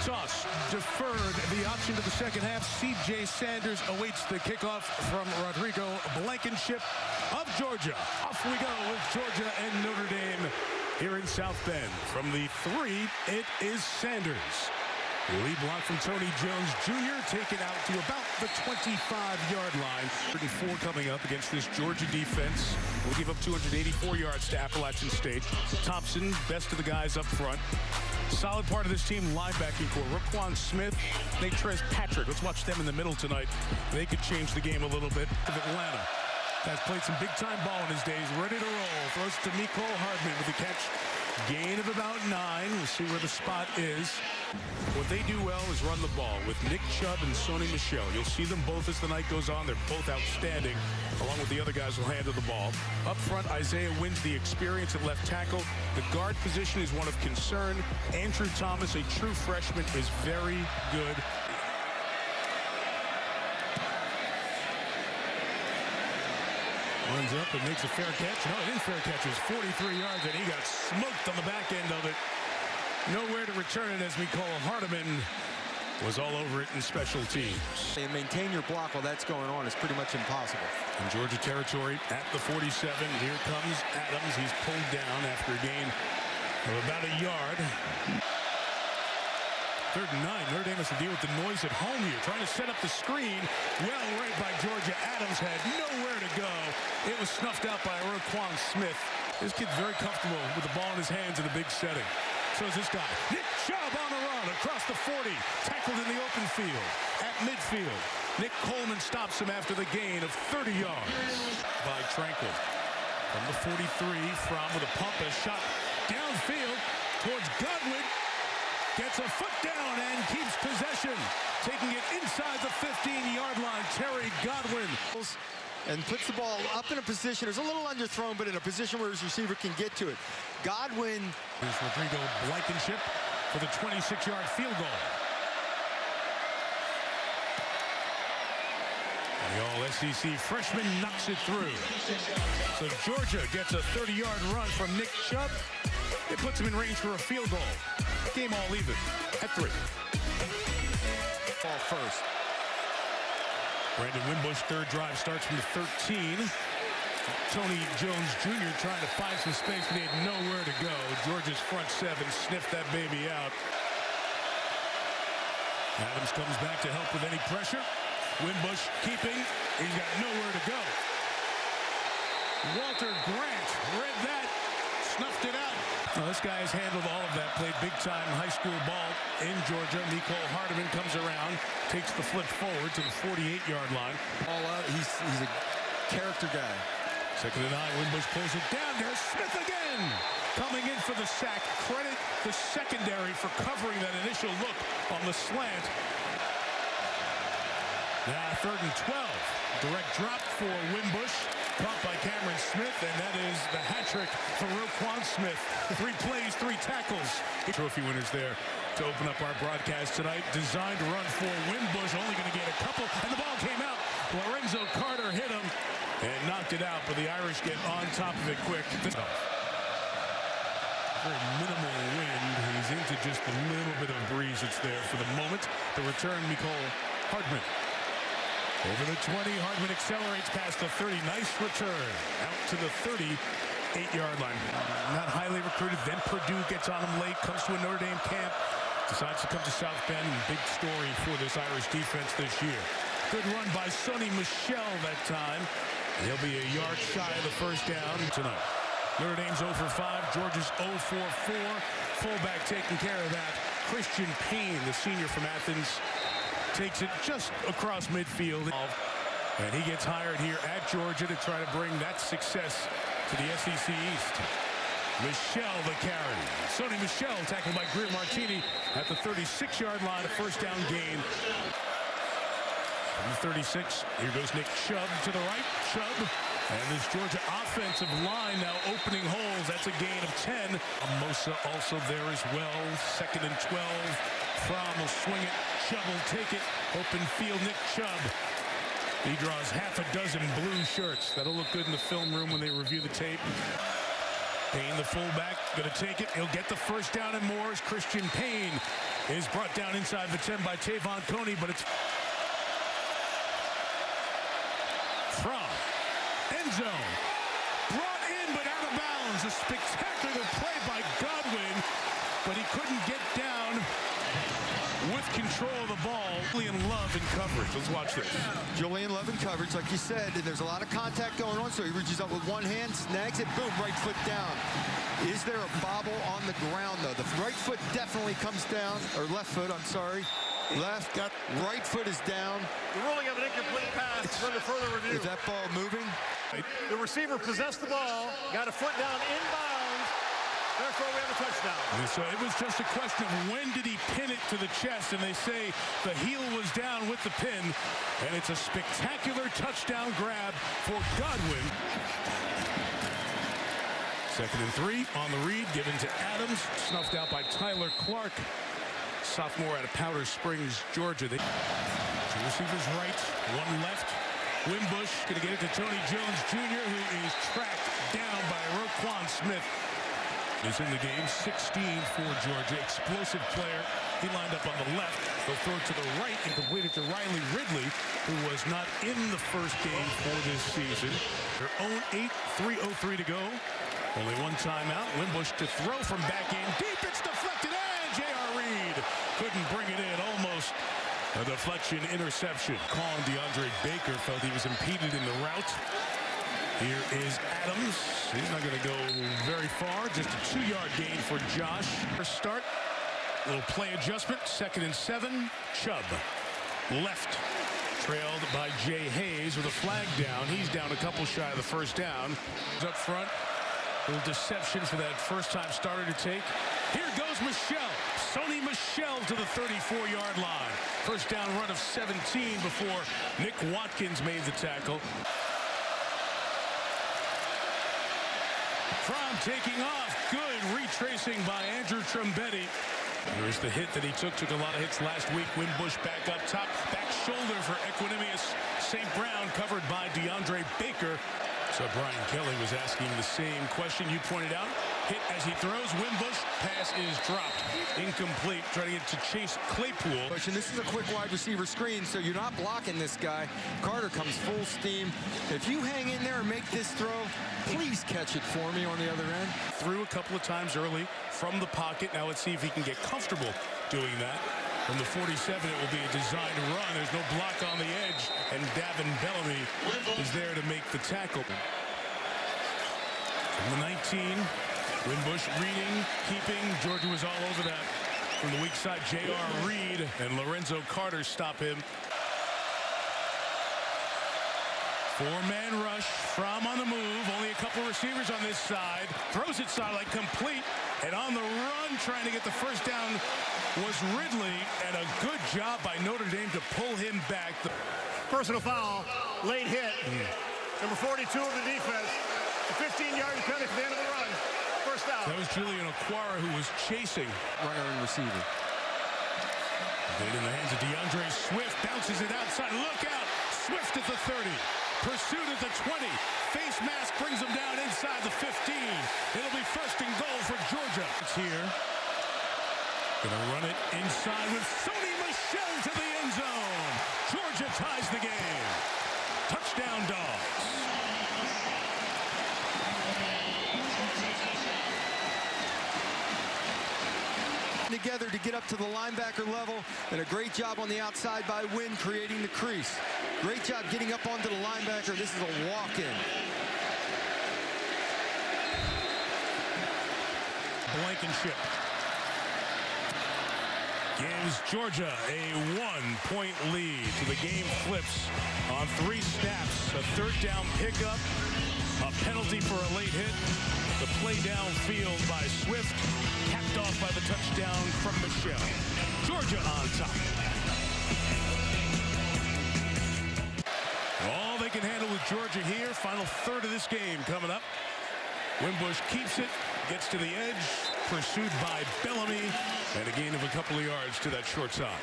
toss deferred. The option to the second half. C.J. Sanders awaits the kickoff from Rodrigo Blankenship of Georgia. Off we go with Georgia and Notre Dame here in South Bend. From the 3, it is Sanders. The lead block from Tony Jones Jr. taken out to about the 25-yard line. 34 coming up against this Georgia defense. We'll give up 284 yards to Appalachian State. Thompson, best of the guys up front. Solid part of this team, linebacking core. Roquan Smith, Notre Patrick. Let's watch them in the middle tonight. They could change the game a little bit. Of Atlanta has played some big-time ball in his days. Ready to roll. Throws to Mecole Hardman with a catch. Gain of about 9. We'll see where the spot is. What they do well is run the ball with Nick Chubb and Sony Michel. You'll see them both as the night goes on. They're both outstanding, along with the other guys who will handle the ball. Up front, Isaiah wins the experience at left tackle. The guard position is one of concern. Andrew Thomas, a true freshman, is very good. Runs up and makes a fair catch. No, it is fair catch. It's 43 yards, and he got smoked on the back end of it. Nowhere to return it as Mecole Hardman was all over it in special teams. And maintain your block while that's going on is pretty much impossible. In Georgia territory at the 47, here comes Adams. He's pulled down after a gain of about a yard. 3rd and 9. Notre Dame has to deal with the noise at home here. Trying to set up the screen. Well read by Georgia. Adams had nowhere to go. It was snuffed out by Roquan Smith. This kid's very comfortable with the ball in his hands in a big setting. So is this guy. Nick Chubb on the run across the 40. Tackled in the open field. At midfield. Nick Coleman stops him after the gain of 30 yards by Tranquil. From the 43, Fromm with a pump, a shot downfield towards Godwin. Gets a foot down and keeps possession. Taking it inside the 15-yard line, Terry Godwin. And puts the ball up in a position. It's a little underthrown, but in a position where his receiver can get to it. Godwin. Here's Rodrigo Blankenship for the 26-yard field goal. And the all-SEC freshman knocks it through. So Georgia gets a 30-yard run from Nick Chubb. It puts him in range for a field goal. Game all even at 3. Ball first. Brandon Wimbush, 3rd drive, starts from the 13. Tony Jones Jr. trying to find some space, but he had nowhere to go. Georgia's front 7 sniffed that baby out. Adams comes back to help with any pressure. Wimbush keeping. He's got nowhere to go. Walter Grant read that, snuffed it out. Well, this guy has handled all of that, played big-time high school ball in Georgia. Mecole Hardman comes around, takes the flip forward to the 48-yard line. All out. He's a character guy. 2nd and 9, Wimbush pulls it down. There's Smith again, coming in for the sack. Credit the secondary for covering that initial look on the slant. Now 3rd and 12. Direct drop for Wimbush. Caught by Cameron Smith, and that is the hat trick for Roquan Smith. 3 plays, 3 tackles. Trophy winners there to open up our broadcast tonight. Designed to run for Wimbush, only going to get a couple, and the ball came out. Lorenzo Carter hit him and knocked it out, but the Irish get on top of it quick. Very minimal wind. He's into just a little bit of breeze that's there for the moment. The return, Mecole Hardman. Over the 20, Hardman accelerates past the 30. Nice return out to the 38-yard line. Not highly recruited. Then Purdue gets on him late, comes to a Notre Dame camp, decides to come to South Bend. Big story for this Irish defense this year. Good run by Sony Michel that time. He'll be a yard shy of the first down tonight. Notre Dame's 0 for 5. Georgia's 0 for 4. Fullback taking care of that. Christian Payne, the senior from Athens, takes it just across midfield. And he gets hired here at Georgia to try to bring that success to the SEC East. Michel the carry. Sony Michel tackled by Greer Martini at the 36-yard line. A first down gain. From the 36, here goes Nick Chubb to the right. Chubb. And this Georgia offensive line now opening holes. That's a gain of 10. Amosa also there as well. 2nd and 12. Fromm will swing it. Chubb will take it. Open field, Nick Chubb. He draws half a dozen blue shirts. That'll look good in the film room when they review the tape. Payne, the fullback, going to take it. He'll get the first down and more as Christian Payne is brought down inside the 10 by Tavon Coney, but it's from end zone. Brought in, but out of bounds. A spectacular play by Godwin, but he couldn't get down with control of the ball. Julian Love in coverage. Let's watch this. Julian Love in coverage, like you said, and there's a lot of contact going on, so he reaches up with one hand, snags it, boom, right foot down. Is there a bobble on the ground, though? The right foot definitely comes down, or left foot, I'm sorry. Left, right foot is down. The ruling of an incomplete pass is under further review. Is that ball moving? The receiver possessed the ball, got a foot down inbounds. Therefore, we have a touchdown. And so it was just a question of when did he pin it to the chest, and they say the heel was down with the pin, and it's a spectacular touchdown grab for Godwin. 2nd and 3 on the read, given to Adams, snuffed out by Tyler Clark, sophomore out of Powder Springs, Georgia. Two receivers right, one left. Wimbush going to get it to Tony Jones Jr., who is tracked down by Roquan Smith. Is in the game, 16 for Georgia. Explosive player. He lined up on the left. They'll throw it to the right and complete it to Riley Ridley, who was not in the first game for this season. Their own 8, 3:03 to go. Only one timeout. Wimbush to throw from back in. Deep, it's deflected, and J.R. Reed couldn't bring it in. Almost a deflection interception. Calling DeAndre Baker felt he was impeded in the route. Here is Adams. He's not going to go very far. Just a 2-yard gain for Josh. First start. Little play adjustment. 2nd and 7. Chubb. Left. Trailed by Jay Hayes with a flag down. He's down a couple shy of the first down. Up front. A little deception for that first-time starter to take. Here goes Michelle. Sony Michelle to the 34-yard line. First down run of 17 before Nick Watkins made the tackle. From taking off. Good retracing by Andrew Trombetti. Here's the hit that he took. Took a lot of hits last week. Wimbush back up top. Back shoulder for Equanimous St. Brown, covered by DeAndre Baker. So Brian Kelly was asking the same question you pointed out. Hit as he throws. Wimbush. Pass is dropped. Incomplete. Trying to get to Chase Claypool. And this is a quick wide receiver screen, so you're not blocking this guy. Carter comes full steam. If you hang in there and make this throw, please catch it for me on the other end. Threw a couple of times early from the pocket. Now let's see if he can get comfortable doing that. From the 47, it will be a designed run. There's no block on the edge, and Davin Bellamy is there to make the tackle. From the 19, Wimbush reading, keeping. Georgia was all over that. From the weak side, J.R. Reed and Lorenzo Carter stop him. 4-man rush. From on the move. Only a couple receivers on this side. Throws it sideline complete. And on the run, trying to get the first down, was Ridley. And a good job by Notre Dame to pull him back. Personal foul. Late hit. Number 42 of the defense. A 15-yard penalty for the end of the run. First down. That was Julian Okwara who was chasing. Runner and receiver. Get it in the hands of DeAndre Swift. Bounces it outside. Look out. Swift at the 30. Pursued at the 20. Face mask brings him down inside the 15. It'll be 1st and goal for Georgia. It's here. Gonna run it inside with Sony Michel to the end zone. Georgia ties the game. Touchdown Dogs. Together to get up to the linebacker level, and a great job on the outside by Wynn creating the crease. Great job getting up onto the linebacker. This is a walk-in. Blankenship gives Georgia a 1-point lead. So the game flips on 3 snaps. A 3rd down pickup, a penalty for a late hit, the play downfield by Swift, capped off by the touchdown from Michel. Georgia on top. All they can handle with Georgia here. Final 3rd of this game coming up. Wimbush keeps it, gets to the edge, pursued by Bellamy, and a gain of a couple of yards to that short side.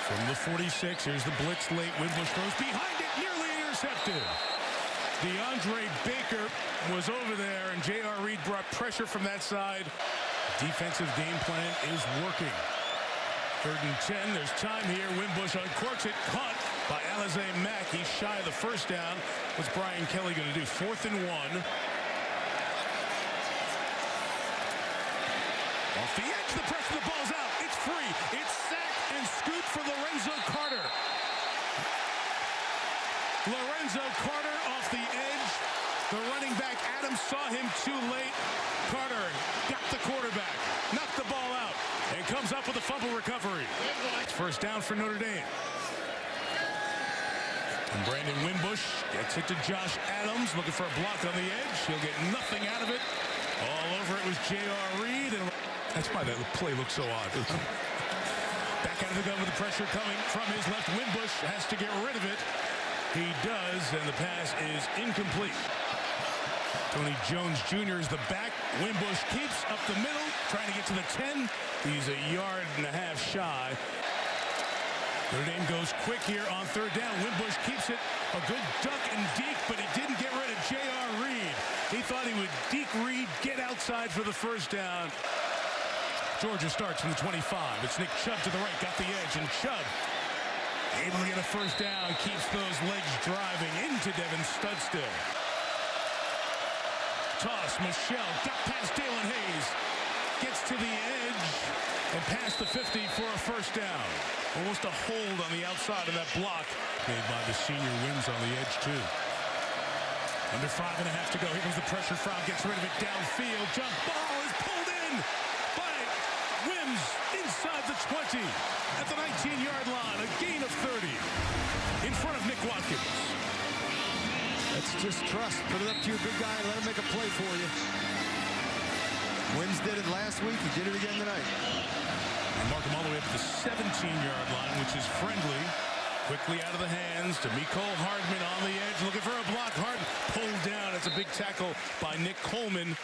From the 46, here's the blitz late. Wimbush throws behind it, nearly intercepted. DeAndre Baker was over there, and J.R. Reed brought pressure from that side. Defensive game plan is working. 3rd and 10. There's time here. Wimbush uncorks it. Caught by Alize Mack. He's shy of the first down. What's Brian Kelly going to do? 4th and 1. Off the edge, the pressure, the ball's out. It's free. It's sacked and scooped for Lorenzo Carter. Lorenzo Carter off the edge. The running back, Adams, saw him too late. Carter got the quarterback, knocked the ball out, and comes up with a fumble recovery. It's 1st down for Notre Dame. And Brandon Wimbush gets it to Josh Adams, looking for a block on the edge. He'll get nothing out of it. All over it was J.R. Reed. And that's why that play looks so odd. Back out of the gun with the pressure coming from his left. Wimbush has to get rid of it. He does, and the pass is incomplete. Tony Jones Jr. is the back. Wimbush keeps up the middle, trying to get to the 10. He's a yard and a half shy. Notre Dame goes quick here on 3rd down. Wimbush keeps it. A good duck and deke, but he didn't get rid of J.R. Reed. He thought he would deke Reed, get outside for the 1st down. Georgia starts from the 25. It's Nick Chubb to the right, got the edge, and Chubb able to get a 1st down, keeps those legs driving into Devin Studstill. Toss, Michelle, got past Dalen Hayes, gets to the edge, and past the 50 for a 1st down. Almost a hold on the outside of that block made by the senior. Wims on the edge, too. Under 5.5 to go. Here comes the pressure foul, gets rid of it downfield. Jump ball is pulled in by Wims inside the 20 at the 19-yard line. A gain of 30 in front of Nick Watkins. That's just trust. Put it up to your big guy and let him make a play for you. Wims did it last week. He did it again tonight. And mark him all the way up to the 17-yard line, which is friendly. Quickly out of the hands to Mecole Hardman on the edge, looking for a block. Hardman pulled down. It's a big tackle by Nick Coleman.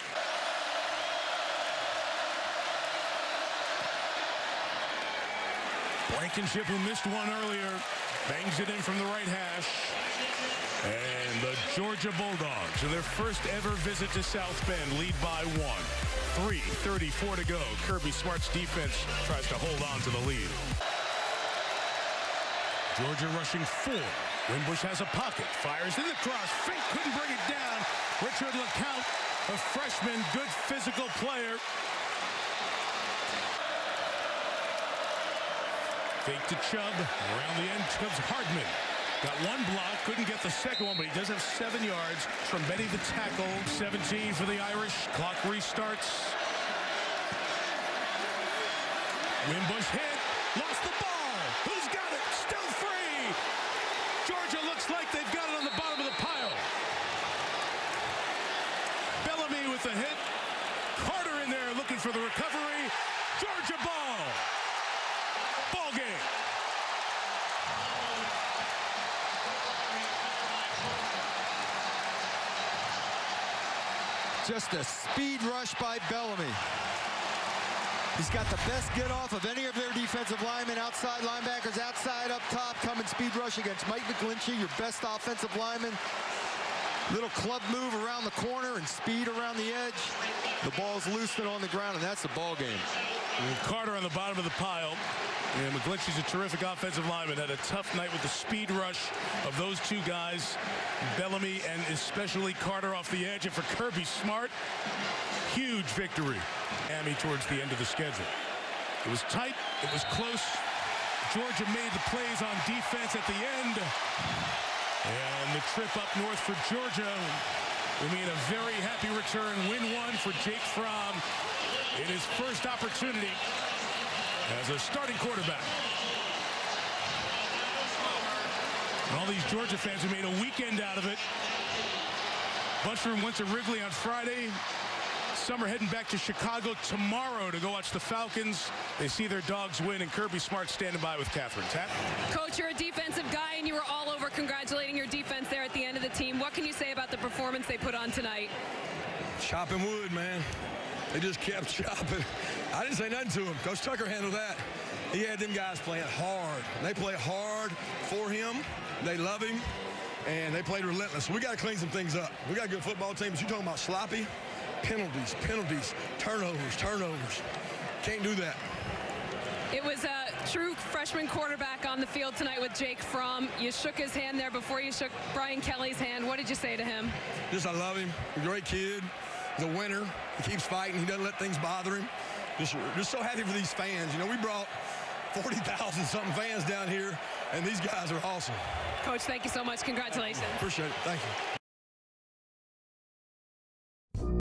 Blankenship, who missed one earlier, bangs it in from the right hash. And the Georgia Bulldogs, in their first ever visit to South Bend, lead by 1. 3:34 to go. Kirby Smart's defense tries to hold on to the lead. Georgia rushing 4. Wimbush has a pocket, fires in the cross. Fink couldn't bring it down. Richard LeCount, a freshman, good physical player. Fake to Chubb. Around the end, Chubb's Hardman. Got one block, couldn't get the second one, but he does have 7 yards. Trembetti the tackle, 17 for the Irish. Clock restarts. Wimbush hit, lost the ball. Who's got it? Still free. Georgia looks like they've got it on the bottom of the pile. Bellamy with the hit. Carter in there looking for the recovery. Georgia ball. Ball game. Just a speed rush by Bellamy. He's got the best get off of any of their defensive linemen. Outside linebackers, outside, up top, coming speed rush against Mike McGlinchey, your best offensive lineman. Little club move around the corner and speed around the edge. The ball's loose and on the ground, and that's the ball game. And Carter on the bottom of the pile. And McGlinchey's a terrific offensive lineman. Had a tough night with the speed rush of those two guys, Bellamy and especially Carter off the edge. And for Kirby Smart, huge victory. Miami towards the end of the schedule. It was tight. It was close. Georgia made the plays on defense at the end. And the trip up north for Georgia will mean a very happy return. Win 1 for Jake Fromm in his first opportunity as a starting quarterback. And all these Georgia fans who made a weekend out of it. Bunch of them went to Wrigley on Friday. Some are heading back to Chicago tomorrow to go watch the Falcons. They see their dogs win, and Kirby Smart standing by with Catherine. Tap. Coach, you're a defensive guy, and you were all over congratulating your defense there at the end of the team. What can you say about the performance they put on tonight? Chopping wood, man. They just kept chopping. I didn't say nothing to him. Coach Tucker handled that. He had them guys playing hard. They play hard for him. They love him, and they played relentless. We got to clean some things up. We got a good football team, but you're talking about sloppy. penalties, turnovers. Can't do that. It was a true freshman quarterback on the field tonight with Jake Fromm. You shook his hand there before you shook Brian Kelly's hand. What did you say to him? Just, I love him. He's a great kid. He's a winner. He keeps fighting. He doesn't let things bother him. Just so happy for these fans. You know, we brought 40,000-something fans down here, and these guys are awesome. Coach, thank you so much. Congratulations. Appreciate it. Thank you.